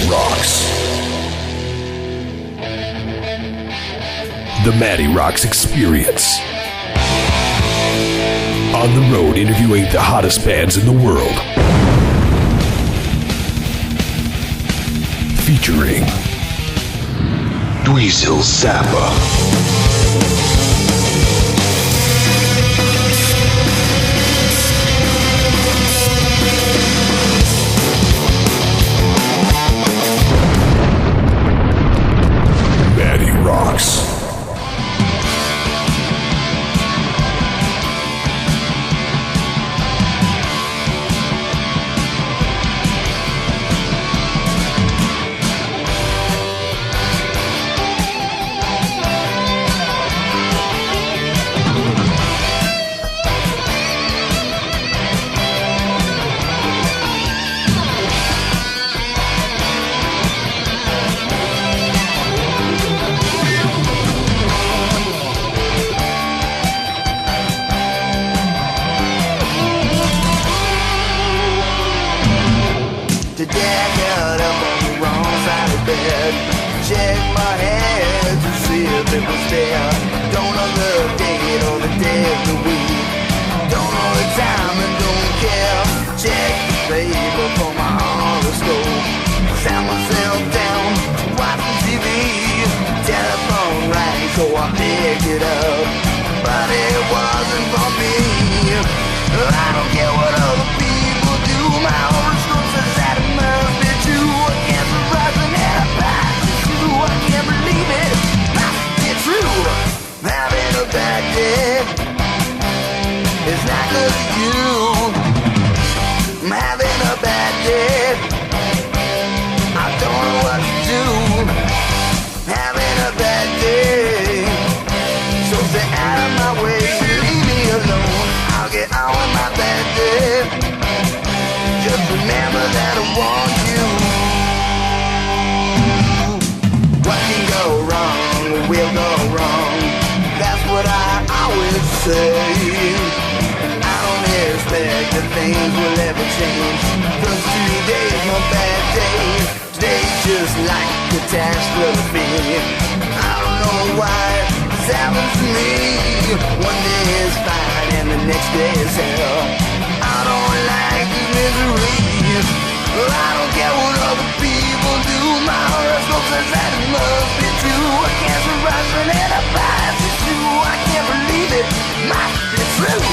MattyRocks. The MattyRocks experience. On the road interviewing the hottest bands in the world. Featuring Dweezil Zappa. MattyRocks. Today I got up on the wrong side of bed. Checked my head to see if it was there. Don't know the date or the day of the week. Don't know the time and don't care. Check the paper for my horoscope. Sat myself down, watching TV. Telephone rang, so I picked it up. But it wasn't for me. I don't care what other people do. My horoscope says that it must be true. I can't survive an alibi. It's true, I can't believe it. It's true. Having a bad day. It's not good for you. I'm having a bad day. I don't know what to do. Having a bad day. So stay out of my way. Leave me alone. I'll get on with my bad day. Just remember that I want you. What can go wrong will go wrong. That's what I always say. I don't expect that things will ever change. 'Cause today's my bad day. Today's just like catastrophe. I don't know why this happens to me. One day is fine and the next day is hell. I don't like this misery. I don't care what other people do. My horoscope says that it must be true. I can't survive an alibi. It's true. I can't believe it. Must be true.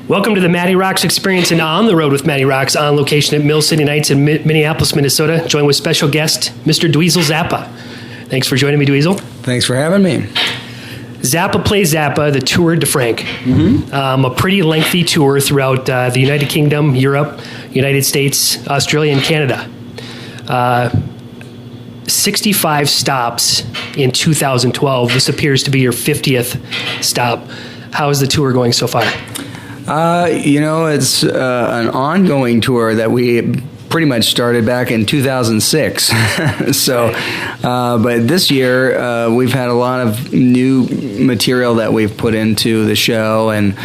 Welcome to the MattyRocks experience and On the Road with MattyRocks, on location at Mill City Nights in Minneapolis, Minnesota, joined with special guest, Mr. Dweezil Zappa. Thanks for joining me, Dweezil. Thanks for having me. Zappa Plays Zappa, the Tour de France. A pretty lengthy tour throughout the United Kingdom, Europe, United States, Australia, and Canada. 65 stops in 2012. This appears to be your 50th stop. How is the tour going so far? It's an ongoing tour that we pretty much started back in 2006. But this year we've had a lot of new material that we've put into the show, and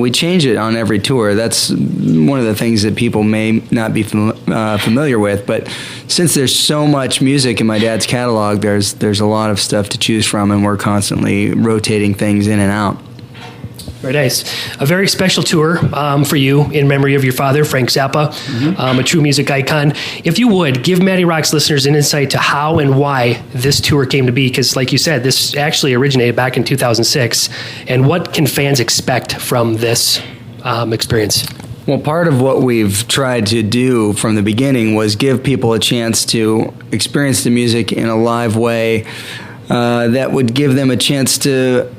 we change it on every tour. That's one of the things that people may not be familiar with. But since there's so much music in my dad's catalog, there's a lot of stuff to choose from, and we're constantly rotating things in and out. Very nice. A very special tour for you in memory of your father, Frank Zappa, a true music icon. If you would, give Matty Rocks listeners an insight to how and why this tour came to be, because like you said, this actually originated back in 2006. And what can fans expect from this experience? Well, part of what we've tried to do from the beginning was give people a chance to experience the music in a live way that would give them a chance to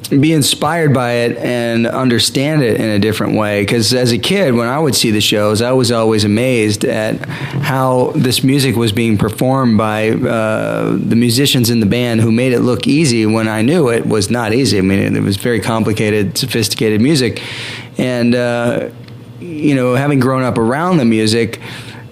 be inspired by it and understand it in a different way. Because as a kid, when I would see the shows, I was always amazed at how this music was being performed by the musicians in the band, who made it look easy when I knew it was not easy. I mean, it was very complicated, sophisticated music. And, having grown up around the music,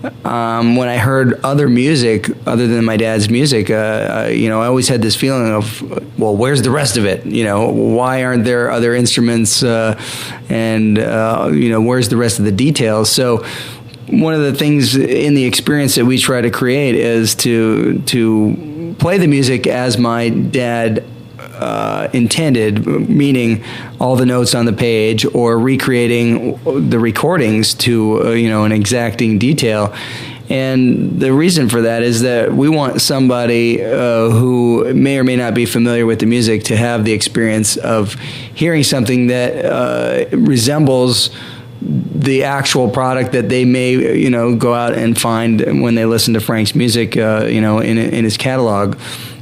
when I heard other music other than my dad's music, I always had this feeling of, well, where's the rest of it? Why aren't there other instruments? And where's the rest of the details? So one of the things in the experience that we try to create is to play the music as my dad intended, meaning all the notes on the page, or recreating the recordings to an exacting detail. And the reason for that is that we want somebody who may or may not be familiar with the music to have the experience of hearing something that resembles the actual product that they may go out and find when they listen to Frank's music in his catalog.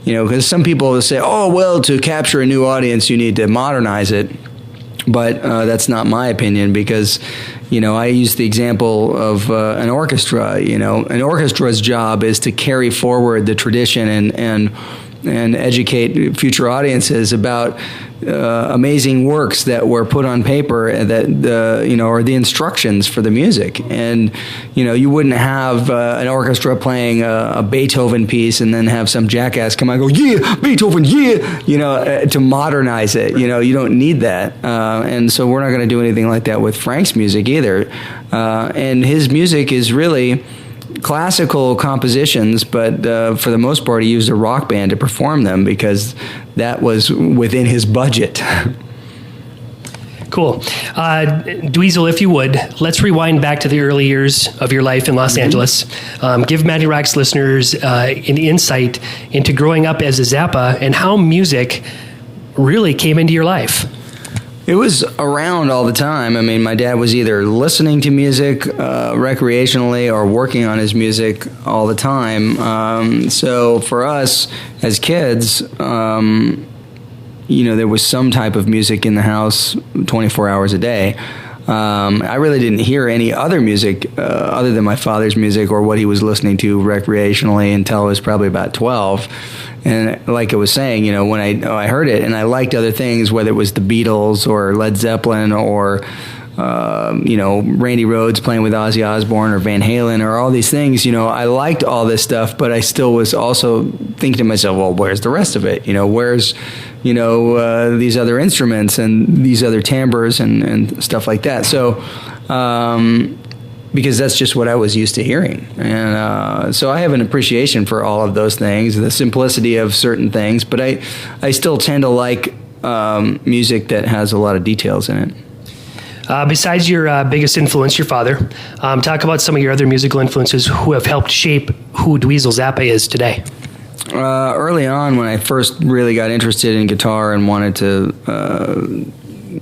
Because some people will say, oh, well, to capture a new audience, you need to modernize it. But that's not my opinion, because, I use the example of an orchestra. An orchestra's job is to carry forward the tradition and educate future audiences about amazing works that were put on paper that are the instructions for the music. And you wouldn't have an orchestra playing a Beethoven piece and then have some jackass come out and go, yeah, Beethoven, yeah, to modernize it. You don't need that. And so we're not going to do anything like that with Frank's music either. And his music is really classical compositions, but for the most part, he used a rock band to perform them because that was within his budget. Cool. Dweezil, if you would, let's rewind back to the early years of your life in Los Angeles. Give Matty Rocks listeners an insight into growing up as a Zappa and how music really came into your life. It was around all the time. I mean, my dad was either listening to music recreationally or working on his music all the time. So for us as kids, there was some type of music in the house 24 hours a day. I really didn't hear any other music other than my father's music or what he was listening to recreationally until I was probably about 12. And like I was saying, when I heard it and I liked other things, whether it was the Beatles or Led Zeppelin or, Randy Rhoads playing with Ozzy Osbourne or Van Halen or all these things, I liked all this stuff, but I still was also thinking to myself, well, where's the rest of it? Where's, these other instruments and these other timbres and stuff like that. So, because that's just what I was used to hearing. And so I have an appreciation for all of those things, the simplicity of certain things, but I still tend to like music that has a lot of details in it. Besides your biggest influence, your father, talk about some of your other musical influences who have helped shape who Dweezil Zappa is today. Early on, when I first really got interested in guitar and wanted to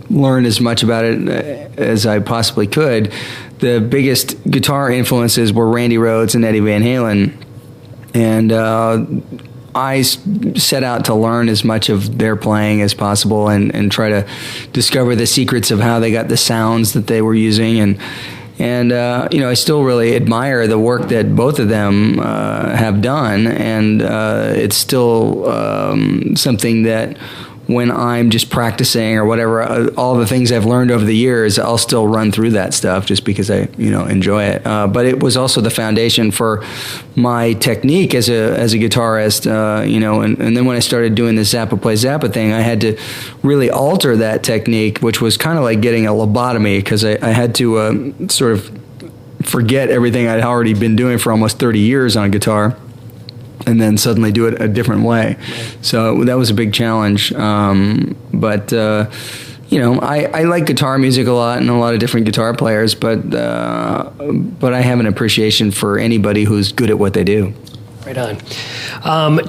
learn as much about it as I possibly could, the biggest guitar influences were Randy Rhoads and Eddie Van Halen. And I set out to learn as much of their playing as possible and try to discover the secrets of how they got the sounds that they were using. And I still really admire the work that both of them have done, and it's still something that when I'm just practicing or whatever, all the things I've learned over the years, I'll still run through that stuff just because I enjoy it. But it was also the foundation for my technique as a guitarist, and then when I started doing the Zappa Plays Zappa thing, I had to really alter that technique, which was kind of like getting a lobotomy, because I had to sort of forget everything I'd already been doing for almost 30 years on guitar, and then suddenly do it a different way. So that was a big challenge. But I like guitar music a lot and a lot of different guitar players, but I have an appreciation for anybody who's good at what they do. Right on.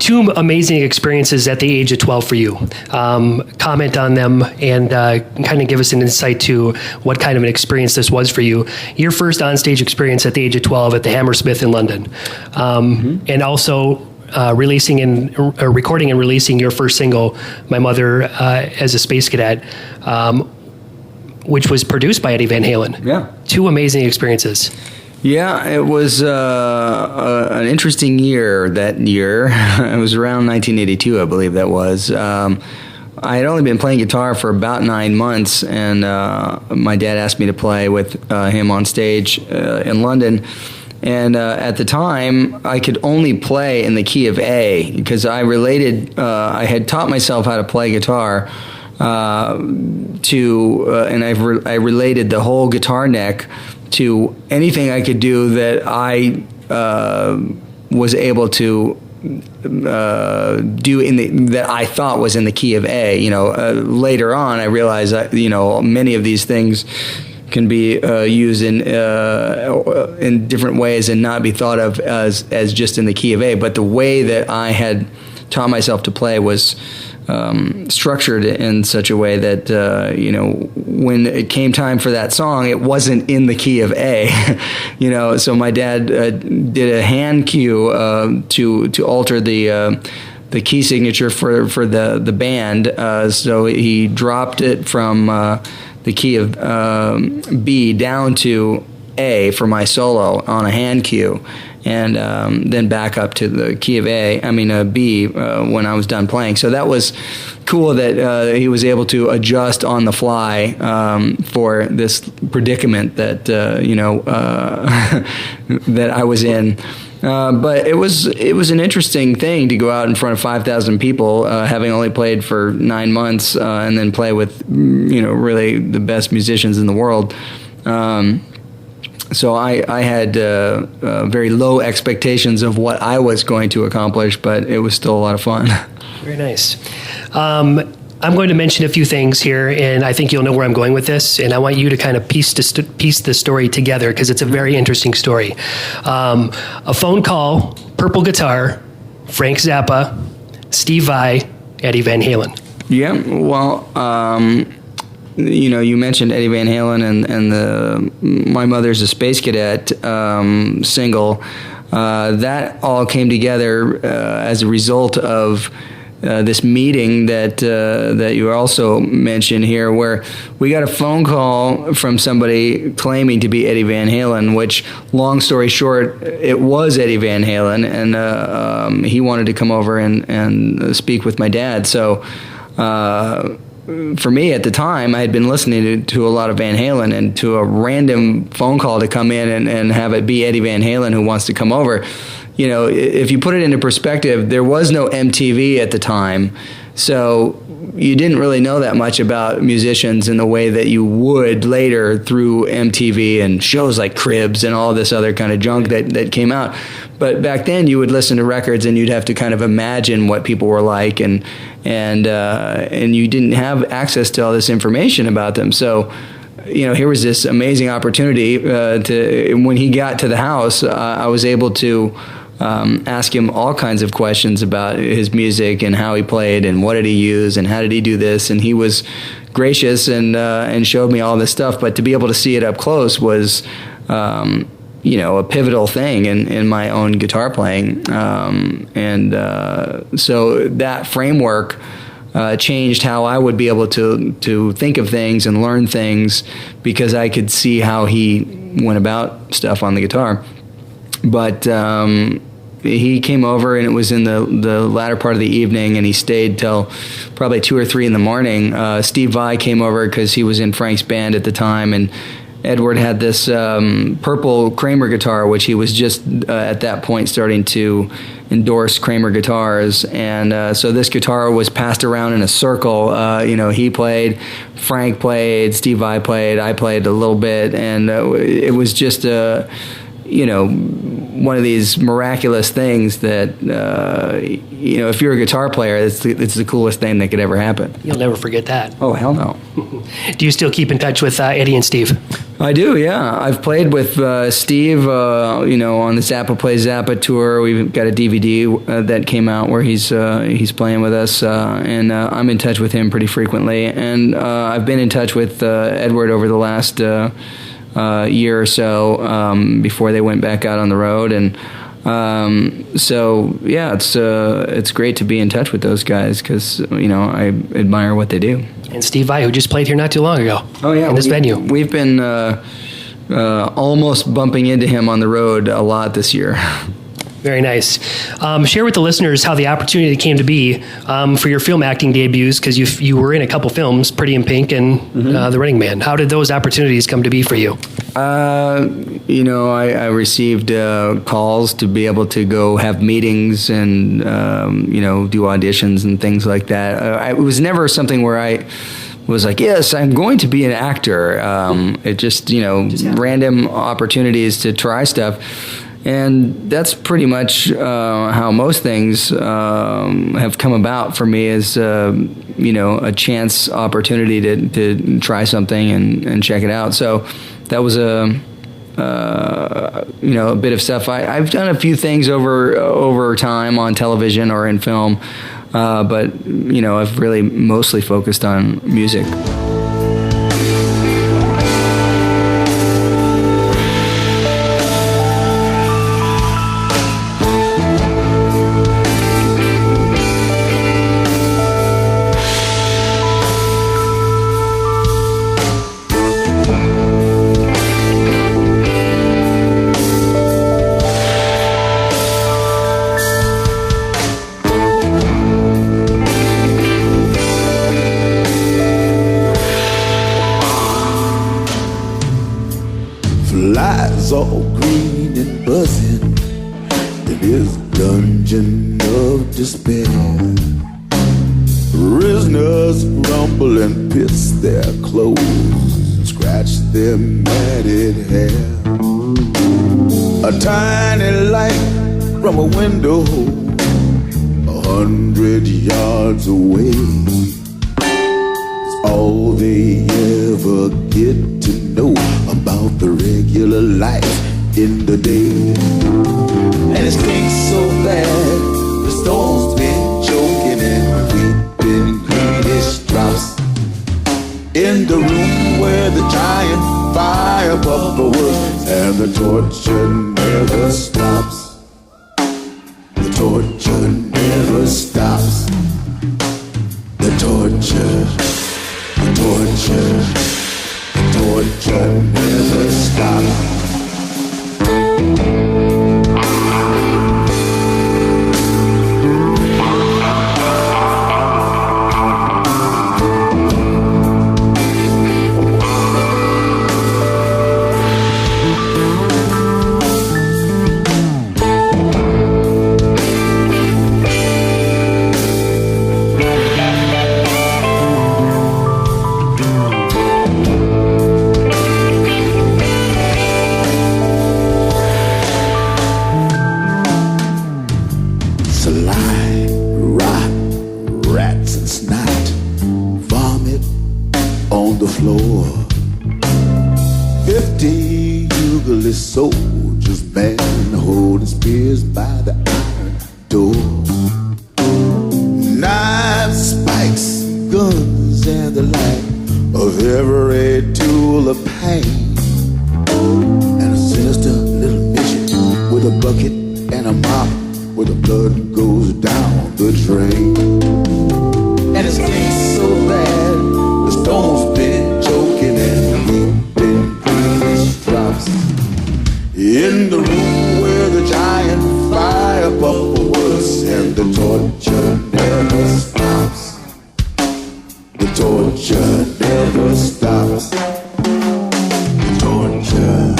Two amazing experiences at the age of 12 for you. Comment on them and kind of give us an insight to what kind of an experience this was for you. Your first onstage experience at the age of 12 at the Hammersmith in London. And also recording and releasing your first single, My Mother as a Space Cadet, which was produced by Eddie Van Halen. Yeah. Two amazing experiences. Yeah, it was an interesting year that year. It was around 1982, I believe that was. I had only been playing guitar for about 9 months, and my dad asked me to play with him on stage in London. And at the time, I could only play in the key of A, because I had taught myself how to play guitar and I related the whole guitar neck to anything I could do that I was able to do that I thought was in the key of A. Later on, I realized that many of these things can be used in different ways and not be thought of as just in the key of A. But the way that I had taught myself to play was structured in such a way that when it came time for that song, it wasn't in the key of A. So my dad did a hand cue to alter the key signature for the band. So he dropped it from the key of B down to A for my solo on a hand cue, and then back up to the key of B when I was done playing. So that was cool that he was able to adjust on the fly for this predicament that that I was in. But it was an interesting thing to go out in front of 5,000 people, having only played for 9 months, and then play with really the best musicians in the world. So I had very low expectations of what I was going to accomplish, but it was still a lot of fun. Very nice. I'm going to mention a few things here, and I think you'll know where I'm going with this, and I want you to kind of piece the story together, because it's a very interesting story. A phone call, purple guitar, Frank Zappa, Steve Vai, Eddie Van Halen. Yeah, well, you mentioned Eddie Van Halen and the My Mother's a Space Cadet single. That all came together as a result of this meeting that you also mentioned here, where we got a phone call from somebody claiming to be Eddie Van Halen, which, long story short, it was Eddie Van Halen, and he wanted to come over and speak with my dad. So for me at the time, I had been listening to a lot of Van Halen, and to a random phone call to come in and have it be Eddie Van Halen who wants to come over. If you put it into perspective, there was no MTV at the time, so you didn't really know that much about musicians in the way that you would later through MTV and shows like Cribs and all this other kind of junk that came out. But back then, you would listen to records and you'd have to kind of imagine what people were like, and you didn't have access to all this information about them. So, here was this amazing opportunity when he got to the house, I was able to ask him all kinds of questions about his music and how he played and what did he use and how did he do this, and he was gracious and showed me all this stuff. But to be able to see it up close was a pivotal thing in my own guitar playing. So that framework changed how I would be able to think of things and learn things, because I could see how he went about stuff on the guitar. But he came over, and it was in the latter part of the evening, and he stayed till probably 2 or 3 in the morning. Steve Vai came over because he was in Frank's band at the time, and Edward had this purple Kramer guitar, which he was just at that point starting to endorse Kramer guitars. And so this guitar was passed around in a circle. He played, Frank played, Steve Vai played, I played a little bit, and it was just one of these miraculous things that, if you're a guitar player, it's the coolest thing that could ever happen. You'll never forget that. Oh, hell no. Do you still keep in touch with Eddie and Steve? I do, yeah. I've played with Steve, on the Zappa Plays Zappa tour. We've got a DVD that came out where he's playing with us, and I'm in touch with him pretty frequently. And I've been in touch with Edward over the last year or so before they went back out on the road, and it's great to be in touch with those guys, because I admire what they do. And Steve Vai, who just played here not too long ago. Oh yeah, in this venue. We've been almost bumping into him on the road a lot this year. Very nice. Share with the listeners how the opportunity came to be for your film acting debuts, because you were in a couple films, Pretty in Pink and The Running Man. How did those opportunities come to be for you? I received calls to be able to go have meetings and, do auditions and things like that. It was never something where I was like, yes, I'm going to be an actor. It just random opportunities to try stuff. And that's pretty much how most things have come about for me, is a chance opportunity to try something and check it out. So that was a bit of stuff. I've done a few things over time on television or in film, but I've really mostly focused on music. Flies all green and buzzing in his dungeon of despair. Prisoners rumble and piss their clothes and scratch their matted hair. A tiny light from a window 100 yards away is all they ever get to know about the regular life in the day. And it stinks so bad, the stone's been choking and weeping greenish drops in the room where the giant fire bubble works, and the torture never stops. The torture never stops. The torture, the torture, the torture never stops. Soldiers band holding spears by the iron door. Knives, spikes, guns, and the like of every tool of pain. And a sinister little pop where the blood goes down the drain. And it stinks so bad, the stone's been choking and weeping greenish drops. In the room where the giant fire bubbles and the torture never stops. The torture never stops. The torture,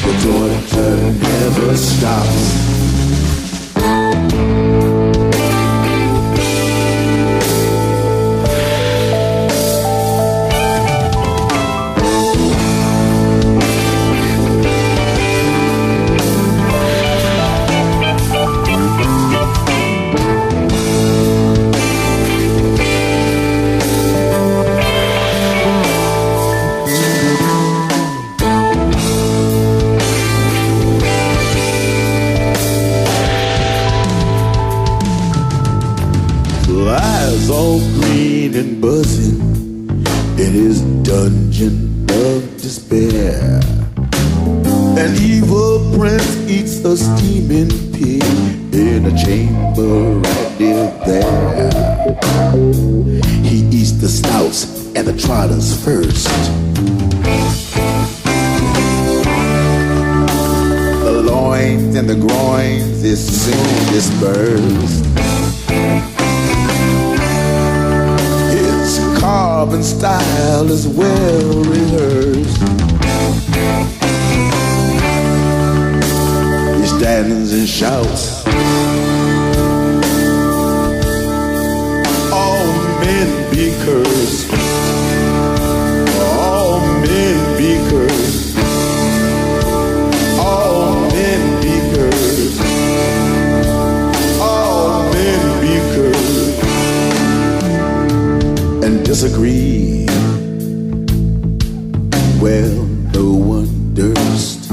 the torture never stops. Eyes all green and buzzing in his dungeon of despair. An evil prince eats a steaming pig in a chamber right near there. He eats the snouts and the trotters first. The loins and the groins is soon dispersed. Carving style is well rehearsed. He stands and shouts, all men be cursed. All men be cursed. All men be cursed. All men be cursed. And disagree. Well, no one durst.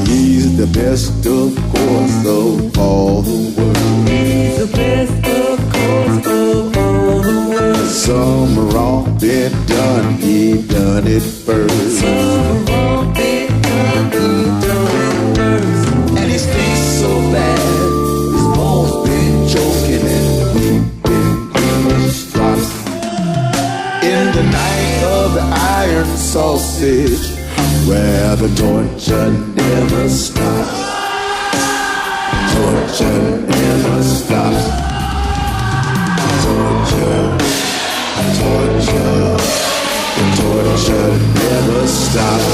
He's the best, of course, of all the world. He's the best, of course, of all the world. Some wrong been done, he done it first. Some wrong been done, he done it first. And he stinks so bad, his bones been choking and weeping greenish drops. In the night of the iron sausage, where the torture never stops. Torture never stops. Torture, torture, the torture never stops.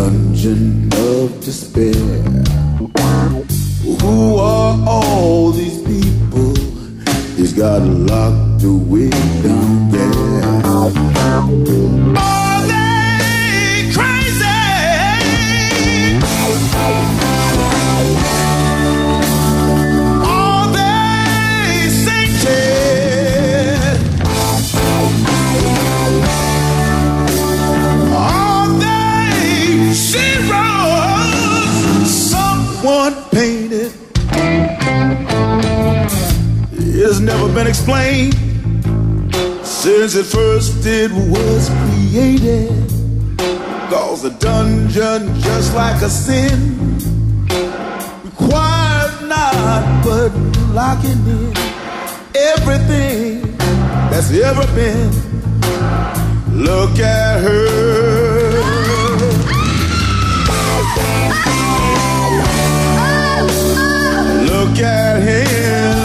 dungeon of despair. Who are all these people? He's got locked away down there. Are they crazy? Are they sainted? Are they zeros? Someone painted. It's never been explained since at first it was created. 'Cause a dungeon, just like a sin, requires not but locking in everything that's ever been. Look at her. Look at him.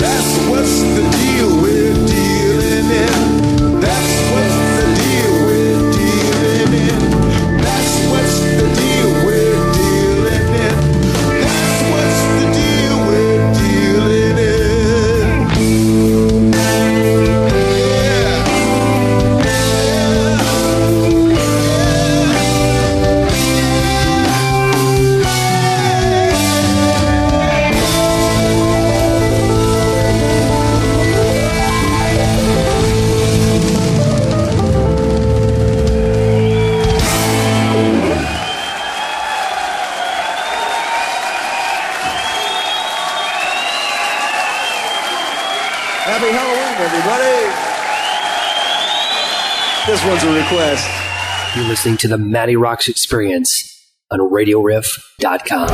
That's what's the deal we're dealing in. That's what's the deal we're dealing in. That's what's the deal we're dealing in. That's what's the deal we're dealing in. Happy Halloween, everybody. This one's a request. You're listening to the MattyRocks Experience on RadioRiff.com.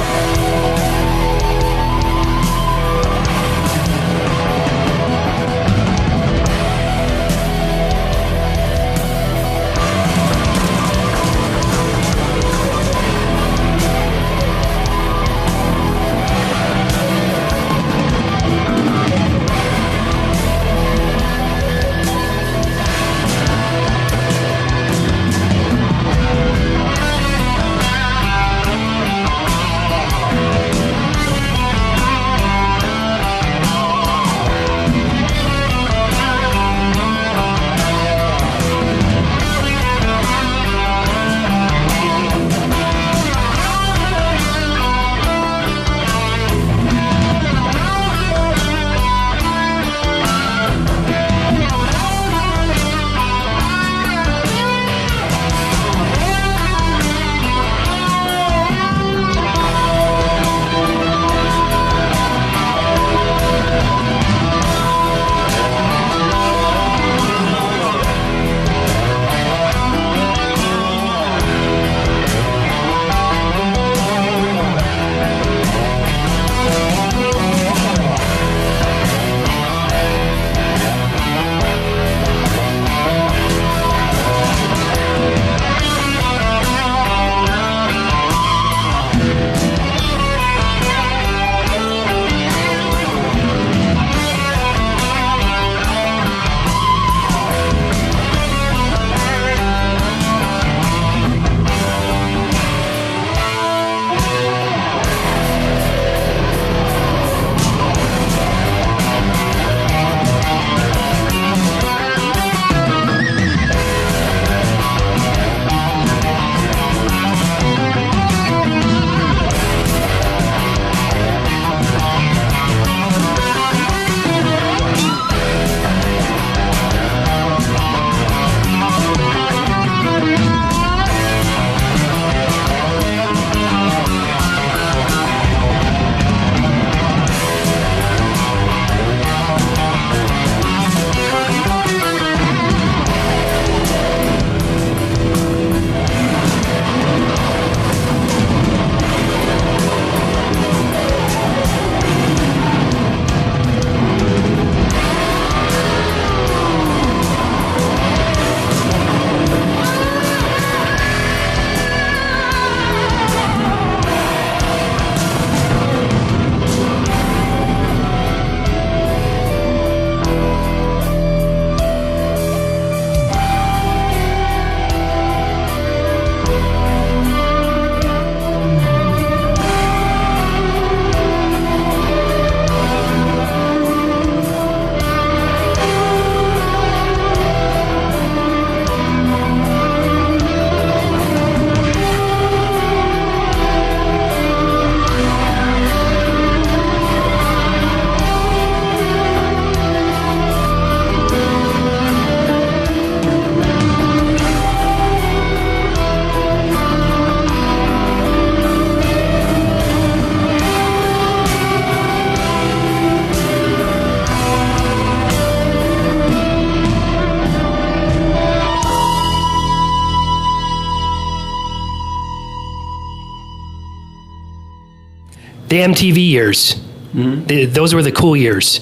the MTV years. Those were the cool years.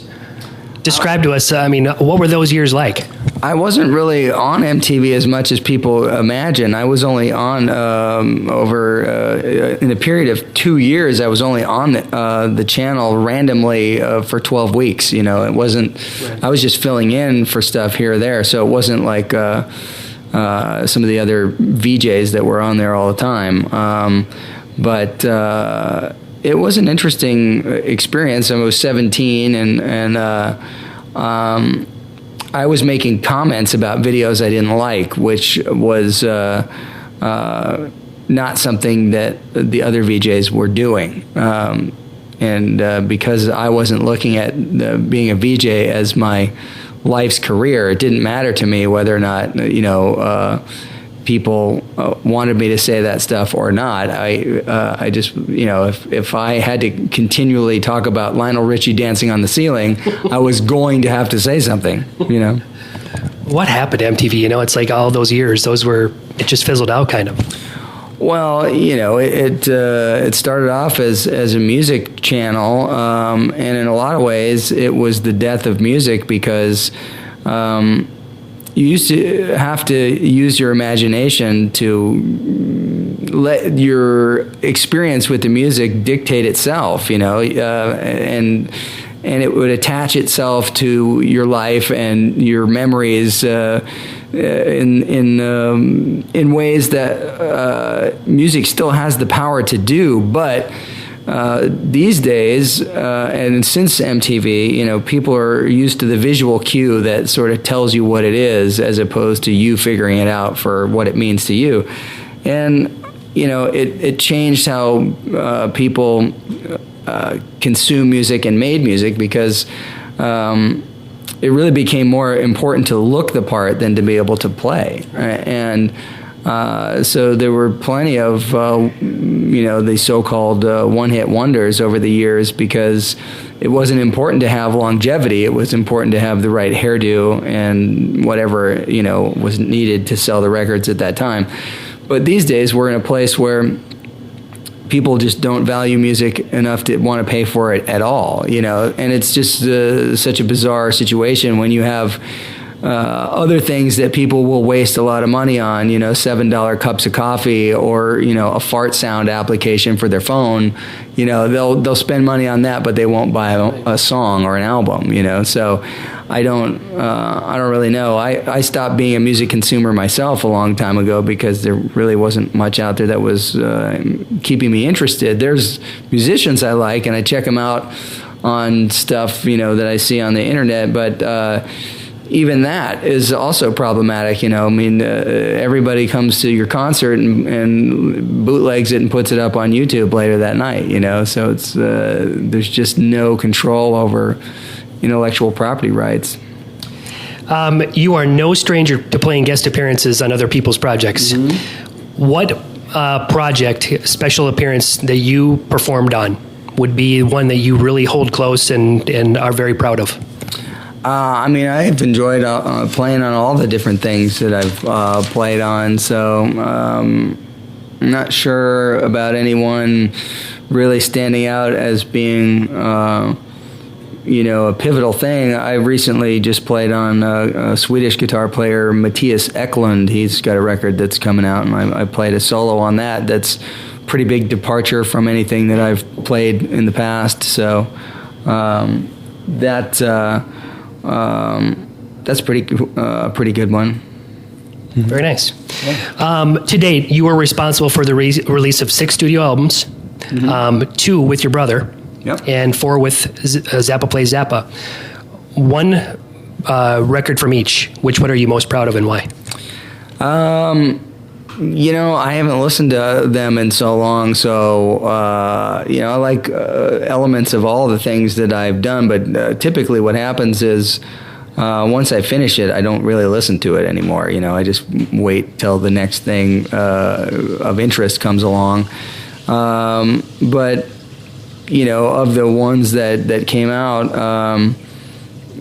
Describe to us, what were those years like? I wasn't really on MTV as much as people imagine. I was only on in a period of 2 years. I was only on the channel randomly for 12 weeks. It wasn't. Right. I was just filling in for stuff here or there, so it wasn't like some of the other VJs that were on there all the time. But it was an interesting experience. I was 17 and I was making comments about videos I didn't like, which was not something that the other VJs were doing. And because I wasn't looking at being a VJ as my life's career, it didn't matter to me whether or not, people wanted me to say that stuff or not. I just, if I had to continually talk about Lionel Richie dancing on the ceiling, I was going to have to say something, What happened to MTV? It's like all those years, it just fizzled out kind of. Well, it started off as a music channel, and in a lot of ways, it was the death of music because you used to have to use your imagination to let your experience with the music dictate itself, and it would attach itself to your life and your memories in ways that music still has the power to do, but these days, and since MTV, people are used to the visual cue that sort of tells you what it is, as opposed to you figuring it out for what it means to you. And it changed how people consume music and made music, because it really became more important to look the part than to be able to play. And so there were plenty of, the so-called one-hit wonders over the years, because it wasn't important to have longevity. It was important to have the right hairdo and whatever, was needed to sell the records at that time. But these days we're in a place where people just don't value music enough to want to pay for it at all, and it's just such a bizarre situation when you have other things that people will waste a lot of money on, $7 cups of coffee or, a fart sound application for their phone. They'll spend money on that, but they won't buy a song or an album, so I don't really know. I stopped being a music consumer myself a long time ago because there really wasn't much out there that was keeping me interested. There's musicians I like, and I check them out on stuff, that I see on the internet, but even that is also problematic. Everybody comes to your concert and bootlegs it and puts it up on YouTube later that night, so it's there's just no control over intellectual property rights. You are no stranger to playing guest appearances on other people's projects. Mm-hmm. What project, special appearance that you performed on would be one that you really hold close and are very proud of? I've enjoyed playing on all the different things that I've played on, so I'm not sure about anyone really standing out as being, a pivotal thing. I recently just played on a Swedish guitar player, Mattias Eklund. He's got a record that's coming out, and I played a solo on that. That's pretty big departure from anything that I've played in the past, so that's pretty good one. Very nice. Yeah. To date, you were responsible for the release of 6 studio albums, 2 with your brother, and 4 with Zappa Plays Zappa. 1 record from each. Which one are you most proud of, and why? I haven't listened to them in so long, so, I like elements of all the things that I've done, but typically what happens is once I finish it, I don't really listen to it anymore. I just wait till the next thing of interest comes along. But, of the ones that came out,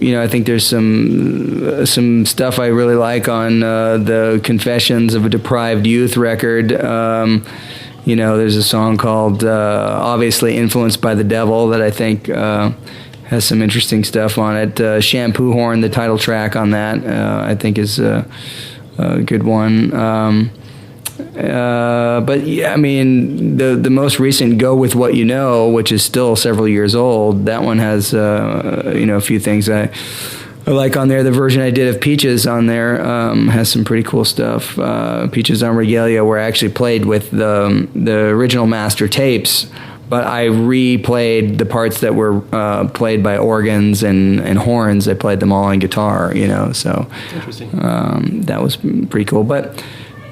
I think there's some stuff I really like on the Confessions of a Deprived Youth record, there's a song called obviously Influenced by the Devil that I think has some interesting stuff on it. Shampoo Horn, the title track on that, I think is a good one. But yeah, I mean, the most recent Go With What You Know, which is still several years old, that one has a few things I like on there. The version I did of Peaches on there has some pretty cool stuff. Peaches on Regalia, where I actually played with the original master tapes, but I replayed the parts that were played by organs and horns. I played them all on guitar, so interesting. That was pretty cool. But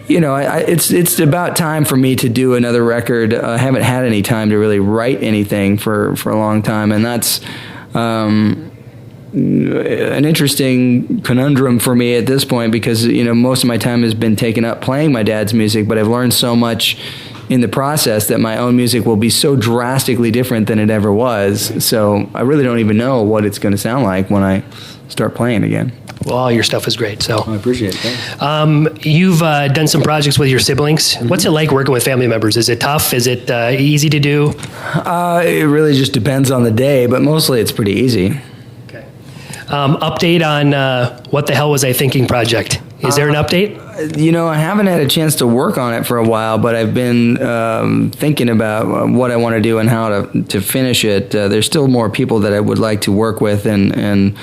it's about time for me to do another record. I haven't had any time to really write anything for a long time, and that's an interesting conundrum for me at this point, because most of my time has been taken up playing my dad's music, but I've learned so much in the process that my own music will be so drastically different than it ever was. So I really don't even know what it's going to sound like when I start playing again. Well, all your stuff is great. So I appreciate it. Thanks. You've done some projects with your siblings. Mm-hmm. What's it like working with family members? Is it tough? Is it easy to do? It really just depends on the day, but mostly it's pretty easy. Okay. Update on What the Hell Was I Thinking project. Is there an update? I haven't had a chance to work on it for a while, but I've been thinking about what I want to do and how to finish it. There's still more people that I would like to work with and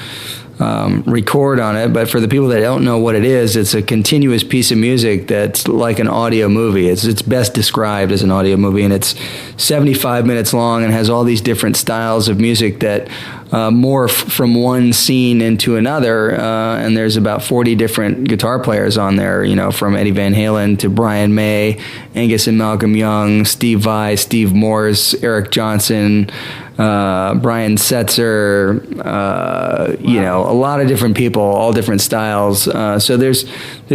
record on it, but for the people that don't know what it is, it's a continuous piece of music that's like an audio movie. It's best described as an audio movie, and it's 75 minutes long and has all these different styles of music that morph from one scene into another, and there's about 40 different guitar players on there, from Eddie Van Halen to Brian May, Angus and Malcolm Young, Steve Vai, Steve Morse, Eric Johnson, Brian Setzer, a lot of different people, all different styles. So there's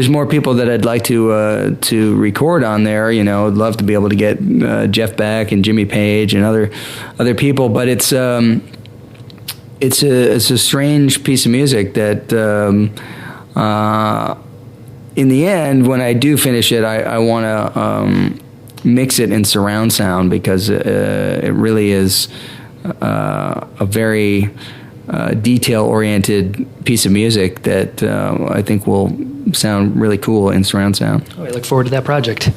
more people that I'd like to record on there. I'd love to be able to get Jeff Beck and Jimmy Page and other people, but it's a strange piece of music that in the end, when I do finish it, I want to mix it in surround sound, because it really is a very detail-oriented piece of music that I think will sound really cool in surround sound. Oh, I look forward to that project.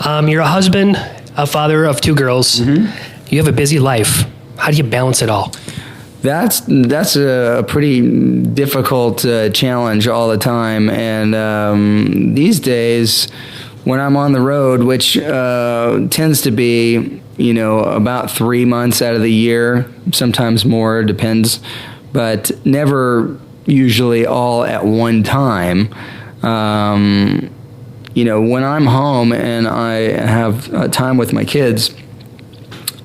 You're a husband, a father of 2 girls. Mm-hmm. You have a busy life. How do you balance it all? That's a pretty difficult challenge all the time, and these days, when I'm on the road, which tends to be about 3 months out of the year, sometimes more, depends, but never usually all at one time. When I'm home and I have time with my kids,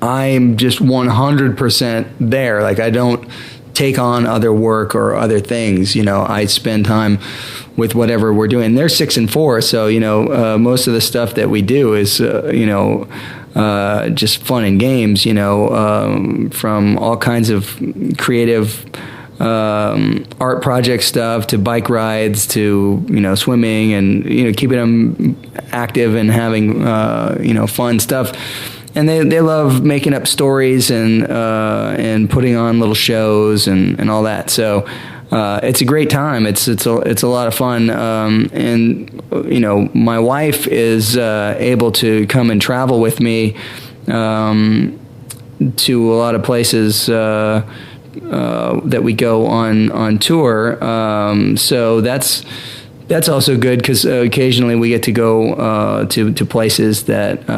I'm just 100% there. Like, I don't take on other work or other things. I spend time with whatever we're doing. They're 6 and 4, so most of the stuff that we do is just fun and games. From all kinds of creative art project stuff to bike rides to swimming and keeping them active and having fun stuff. And they love making up stories and putting on little shows and all that. So it's a great time. It's a lot of fun. And my wife is able to come and travel with me to a lot of places that we go on tour. So that's also good, because occasionally we get to go to places that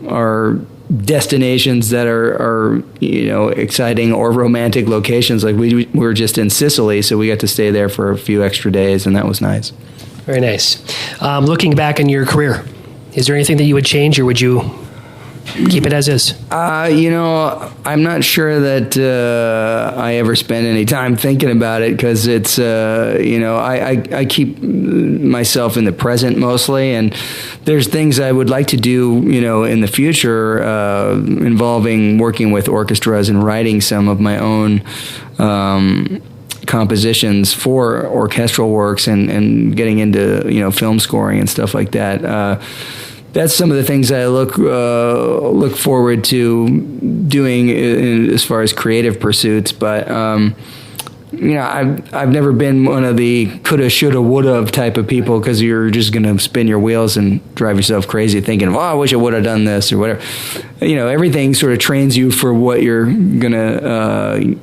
are destinations that are exciting or romantic locations. Like we were just in Sicily, so we got to stay there for a few extra days, and that was nice. Very nice. Looking back on your career, is there anything that you would change, or would you keep it as is? I'm not sure that I ever spend any time thinking about it, because it's, I keep myself in the present mostly, and there's things I would like to do, in the future involving working with orchestras and writing some of my own compositions for orchestral works and getting into, film scoring and stuff like that. that's some of the things I look forward to doing as far as creative pursuits. But I've never been one of the coulda, shoulda, woulda type of people, because you're just going to spin your wheels and drive yourself crazy thinking, I wish I would have done this or whatever. Everything sort of trains you for what you're going to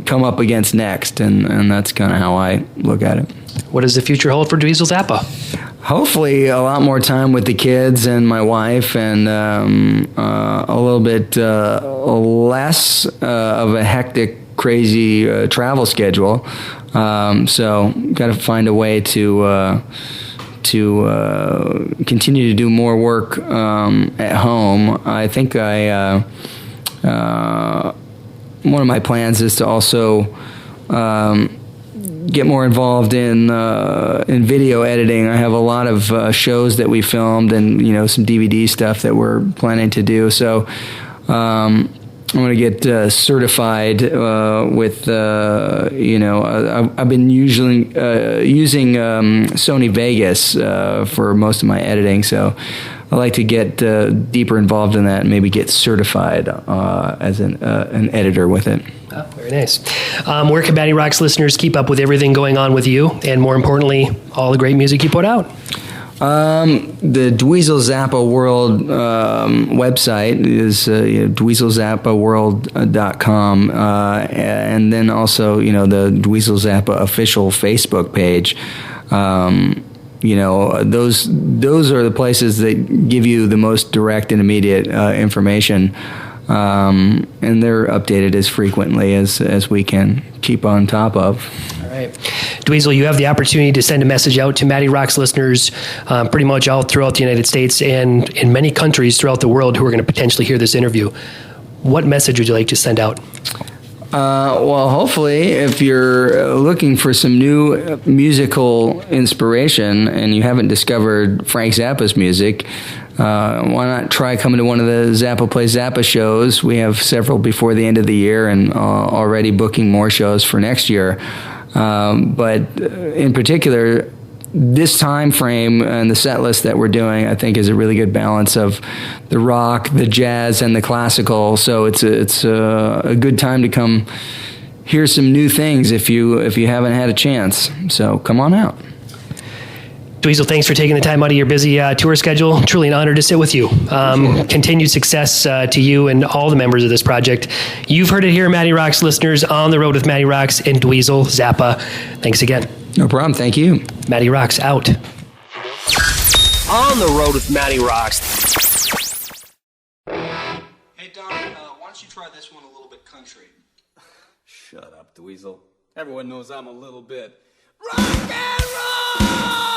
come up against next, and that's kind of how I look at it. What does the future hold for Dweezil Zappa? Hopefully a lot more time with the kids and my wife, and a little bit less of a hectic, crazy travel schedule. So got to find a way to continue to do more work at home. I think one of my plans is to also get more involved in video editing. I have a lot of shows that we filmed, and some DVD stuff that we're planning to do. So I'm going to get certified with I've been using Sony Vegas for most of my editing. So I like to get deeper involved in that and maybe get certified as an editor with it. Oh, very nice. Where can MattyRocks listeners keep up with everything going on with you, and more importantly, all the great music you put out? The Dweezil Zappa World website is DweezilZappaWorld.com, and then also the Dweezil Zappa official Facebook page. Those are the places that give you the most direct and immediate information, and they're updated as frequently as we can keep on top of. All right. Dweezil, you have the opportunity to send a message out to MattyRocks listeners pretty much all throughout the United States and in many countries throughout the world who are going to potentially hear this interview. What message would you like to send out? Well, hopefully, if you're looking for some new musical inspiration and you haven't discovered Frank Zappa's music, why not try coming to one of the Zappa Plays Zappa shows? We have several before the end of the year, and already booking more shows for next year. But in particular, this time frame and the set list that we're doing, I think, is a really good balance of the rock, the jazz, and the classical. So it's a good time to come hear some new things if you haven't had a chance. So come on out. Dweezil, thanks for taking the time out of your busy tour schedule. Truly an honor to sit with you. Continued success to you and all the members of this project. You've heard it here, MattyRocks listeners, on the road with MattyRocks and Dweezil Zappa. Thanks again. No problem. Thank you. MattyRocks out. On the road with MattyRocks. Hey, Don, why don't you try this one a little bit country? Shut up, Dweezil. Everyone knows I'm a little bit rock and roll!